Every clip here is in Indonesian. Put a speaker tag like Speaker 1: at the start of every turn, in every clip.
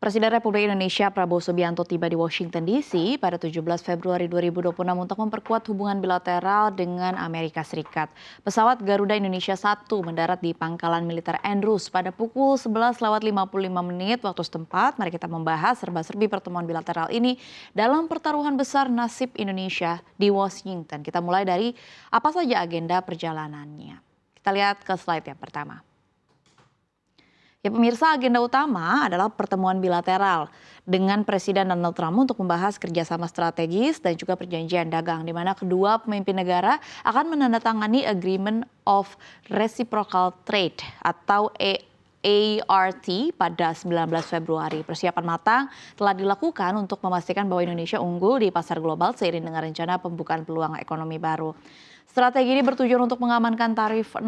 Speaker 1: Presiden Republik Indonesia Prabowo Subianto tiba di Washington DC pada 17 Februari 2026 untuk memperkuat hubungan bilateral dengan Amerika Serikat. Pesawat Garuda Indonesia 1 mendarat di Pangkalan Militer Andrews pada pukul 11.55 waktu setempat. Mari kita membahas serba-serbi pertemuan bilateral ini dalam pertaruhan besar nasib Indonesia di Washington. Kita mulai dari apa saja agenda perjalanannya. Kita lihat ke slide yang pertama. Ya pemirsa, agenda utama adalah pertemuan bilateral dengan Presiden Donald Trump untuk membahas kerjasama strategis dan juga perjanjian dagang, di mana kedua pemimpin negara akan menandatangani Agreement of Reciprocal Trade atau ART pada 19 Februari. Persiapan matang telah dilakukan untuk memastikan bahwa Indonesia unggul di pasar global seiring dengan rencana pembukaan peluang ekonomi baru. Strategi ini bertujuan untuk mengamankan tarif 0%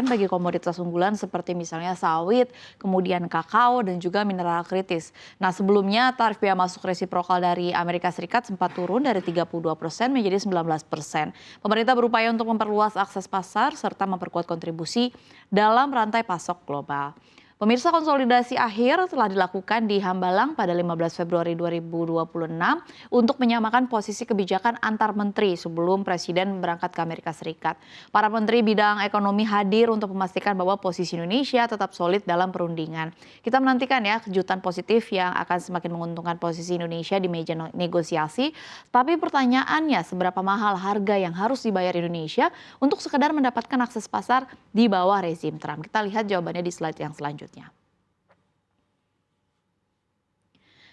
Speaker 1: bagi komoditas unggulan seperti misalnya sawit, kemudian kakao, dan juga mineral kritis. Nah sebelumnya tarif bea masuk resiprokal dari Amerika Serikat sempat turun dari 32% menjadi 19%. Pemerintah berupaya untuk memperluas akses pasar serta memperkuat kontribusi dalam rantai pasok global. Pemirsa, konsolidasi akhir telah dilakukan di Hambalang pada 15 Februari 2026 untuk menyamakan posisi kebijakan antar menteri sebelum Presiden berangkat ke Amerika Serikat. Para menteri bidang ekonomi hadir untuk memastikan bahwa posisi Indonesia tetap solid dalam perundingan. Kita menantikan ya kejutan positif yang akan semakin menguntungkan posisi Indonesia di meja negosiasi. Tapi pertanyaannya, seberapa mahal harga yang harus dibayar Indonesia untuk sekedar mendapatkan akses pasar di bawah rezim Trump? Kita lihat jawabannya di slide yang selanjutnya.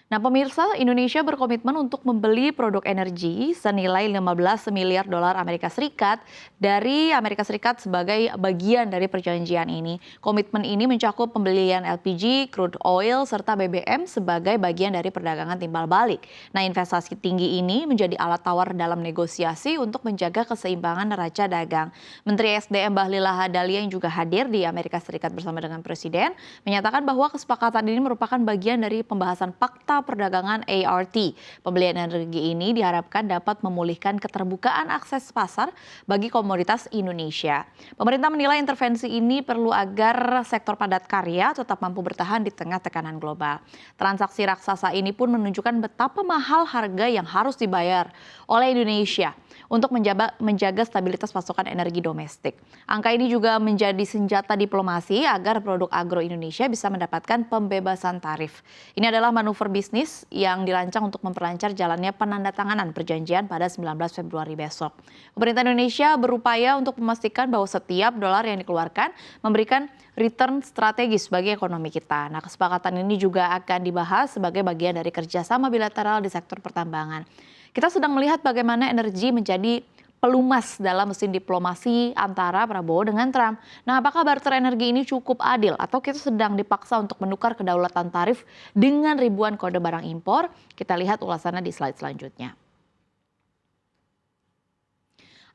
Speaker 1: Nah pemirsa, Indonesia berkomitmen untuk membeli produk energi senilai 15 miliar dolar Amerika Serikat dari Amerika Serikat sebagai bagian dari perjanjian ini. Komitmen ini mencakup pembelian LPG, crude oil, serta BBM sebagai bagian dari perdagangan timbal balik. Nah investasi tinggi ini menjadi alat tawar dalam negosiasi untuk menjaga keseimbangan neraca dagang. Menteri SDM Bahlil Lahadalia yang juga hadir di Amerika Serikat bersama dengan Presiden menyatakan bahwa kesepakatan ini merupakan bagian dari pembahasan fakta perdagangan ART. Pembelian energi ini diharapkan dapat memulihkan keterbukaan akses pasar bagi komoditas Indonesia. Pemerintah menilai intervensi ini perlu agar sektor padat karya tetap mampu bertahan di tengah tekanan global. Transaksi raksasa ini pun menunjukkan betapa mahal harga yang harus dibayar oleh Indonesia untuk menjaga stabilitas pasokan energi domestik. Angka ini juga menjadi senjata diplomasi agar produk agro Indonesia bisa mendapatkan pembebasan tarif. Ini adalah manuver bisnis yang dirancang untuk memperlancar jalannya penandatanganan perjanjian pada 19 Februari besok. Pemerintah Indonesia berupaya untuk memastikan bahwa setiap dolar yang dikeluarkan memberikan return strategis bagi ekonomi kita. Nah, kesepakatan ini juga akan dibahas sebagai bagian dari kerjasama bilateral di sektor pertambangan. Kita sedang melihat bagaimana energi menjadi pelumas dalam mesin diplomasi antara Prabowo dengan Trump. Nah, apakah barter energi ini cukup adil atau kita sedang dipaksa untuk menukar kedaulatan tarif dengan ribuan kode barang impor? Kita lihat ulasannya di slide selanjutnya.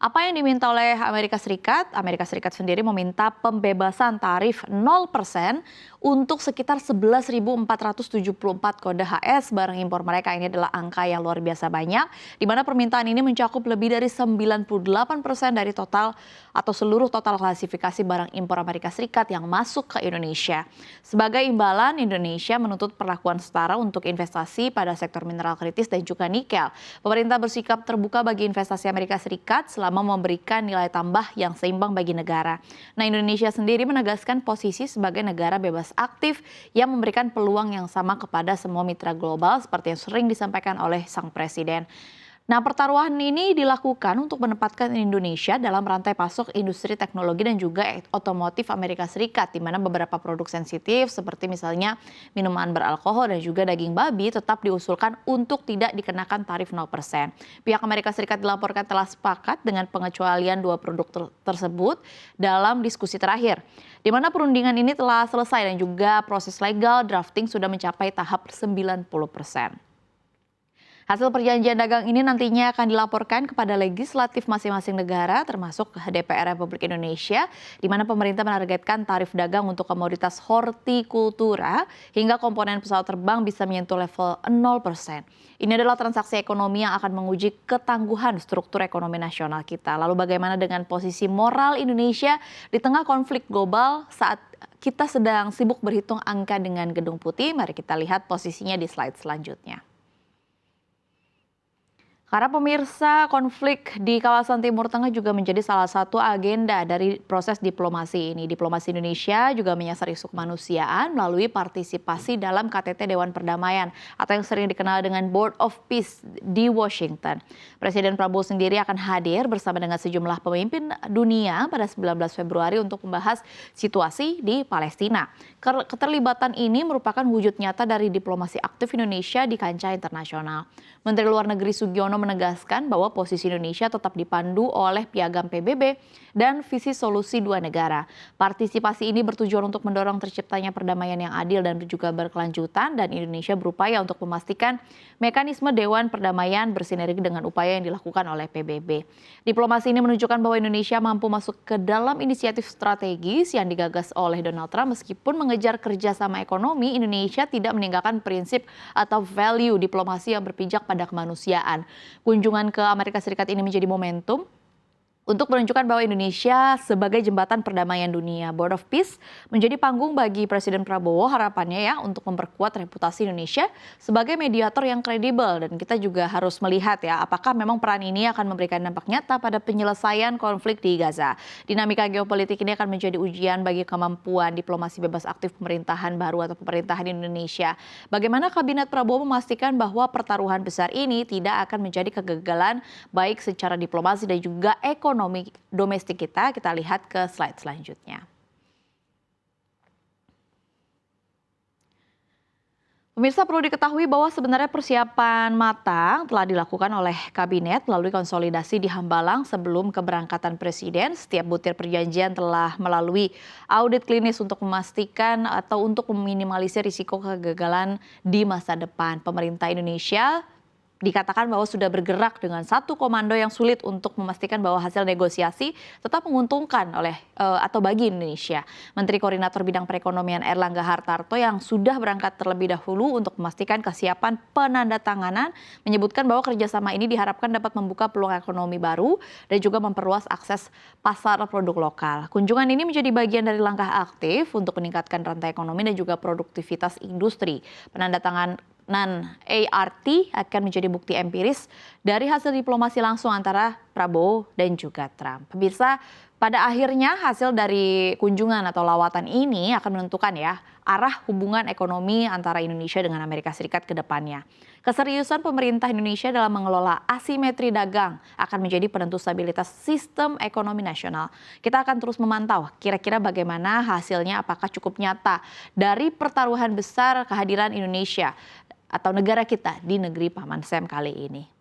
Speaker 1: Apa yang diminta oleh Amerika Serikat? Amerika Serikat sendiri meminta pembebasan tarif 0% untuk sekitar 11.474 kode HS barang impor mereka. Ini adalah angka yang luar biasa banyak, di mana permintaan ini mencakup lebih dari 98% dari total atau seluruh total klasifikasi barang impor Amerika Serikat yang masuk ke Indonesia. Sebagai imbalan, Indonesia menuntut perlakuan setara untuk investasi pada sektor mineral kritis dan juga nikel. Pemerintah bersikap terbuka bagi investasi Amerika Serikat selama memberikan nilai tambah yang seimbang bagi negara. Nah, Indonesia sendiri menegaskan posisi sebagai negara bebas aktif yang memberikan peluang yang sama kepada semua mitra global seperti yang sering disampaikan oleh sang presiden. Nah, pertaruhan ini dilakukan untuk menempatkan Indonesia dalam rantai pasok industri teknologi dan juga otomotif Amerika Serikat, di mana beberapa produk sensitif seperti misalnya minuman beralkohol dan juga daging babi tetap diusulkan untuk tidak dikenakan tarif 0%. Pihak Amerika Serikat dilaporkan telah sepakat dengan pengecualian dua produk tersebut dalam diskusi terakhir, di mana perundingan ini telah selesai dan juga proses legal drafting sudah mencapai tahap 90%. Hasil perjanjian dagang ini nantinya akan dilaporkan kepada legislatif masing-masing negara termasuk DPR Republik Indonesia, di mana pemerintah menargetkan tarif dagang untuk komoditas hortikultura hingga komponen pesawat terbang bisa menyentuh level 0%. Ini adalah transaksi ekonomi yang akan menguji ketangguhan struktur ekonomi nasional kita. Lalu bagaimana dengan posisi moral Indonesia di tengah konflik global saat kita sedang sibuk berhitung angka dengan Gedung Putih. Mari kita lihat posisinya di slide selanjutnya. Karena pemirsa, konflik di kawasan Timur Tengah juga menjadi salah satu agenda dari proses diplomasi ini. Diplomasi Indonesia juga menyasar isu kemanusiaan melalui partisipasi dalam KTT Dewan Perdamaian atau yang sering dikenal dengan Board of Peace di Washington. Presiden Prabowo sendiri akan hadir bersama dengan sejumlah pemimpin dunia pada 19 Februari untuk membahas situasi di Palestina. Keterlibatan ini merupakan wujud nyata dari diplomasi aktif Indonesia di kancah internasional. Menteri Luar Negeri Sugiono menegaskan bahwa posisi Indonesia tetap dipandu oleh Piagam PBB dan visi solusi dua negara. Partisipasi ini bertujuan untuk mendorong terciptanya perdamaian yang adil dan juga berkelanjutan, dan Indonesia berupaya untuk memastikan mekanisme Dewan Perdamaian bersinergi dengan upaya yang dilakukan oleh PBB. Diplomasi ini menunjukkan bahwa Indonesia mampu masuk ke dalam inisiatif strategis yang digagas oleh Donald Trump. Meskipun mengejar kerjasama ekonomi, Indonesia tidak meninggalkan prinsip atau value diplomasi yang berpijak pada kemanusiaan. Kunjungan ke Amerika Serikat ini menjadi momentum untuk menunjukkan bahwa Indonesia sebagai jembatan perdamaian dunia. Board of Peace menjadi panggung bagi Presiden Prabowo, harapannya ya untuk memperkuat reputasi Indonesia sebagai mediator yang kredibel. Dan kita juga harus melihat ya apakah memang peran ini akan memberikan dampak nyata pada penyelesaian konflik di Gaza. Dinamika geopolitik ini akan menjadi ujian bagi kemampuan diplomasi bebas aktif pemerintahan baru atau pemerintahan Indonesia. Bagaimana Kabinet Prabowo memastikan bahwa pertaruhan besar ini tidak akan menjadi kegagalan baik secara diplomasi dan juga ekonomi domestik kita lihat ke slide selanjutnya. Pemirsa, perlu diketahui bahwa sebenarnya persiapan matang telah dilakukan oleh kabinet melalui konsolidasi di Hambalang sebelum keberangkatan Presiden. Setiap butir perjanjian telah melalui audit klinis untuk memastikan atau untuk meminimalisir risiko kegagalan di masa depan. Pemerintah Indonesia dikatakan bahwa sudah bergerak dengan satu komando yang sulit untuk memastikan bahwa hasil negosiasi tetap menguntungkan atau bagi Indonesia. Menteri Koordinator Bidang Perekonomian Erlangga Hartarto yang sudah berangkat terlebih dahulu untuk memastikan kesiapan penandatanganan menyebutkan bahwa kerjasama ini diharapkan dapat membuka peluang ekonomi baru dan juga memperluas akses pasar produk lokal. Kunjungan ini menjadi bagian dari langkah aktif untuk meningkatkan rantai ekonomi dan juga produktivitas industri. Penandatanganan ART akan menjadi bukti empiris dari hasil diplomasi langsung antara Prabowo dan juga Trump. Pemirsa, pada akhirnya hasil dari kunjungan atau lawatan ini akan menentukan ya arah hubungan ekonomi antara Indonesia dengan Amerika Serikat ke depannya. Keseriusan pemerintah Indonesia dalam mengelola asimetri dagang akan menjadi penentu stabilitas sistem ekonomi nasional. Kita akan terus memantau kira-kira bagaimana hasilnya, apakah cukup nyata dari pertaruhan besar kehadiran Indonesia atau negara kita di negeri Paman Sam kali ini.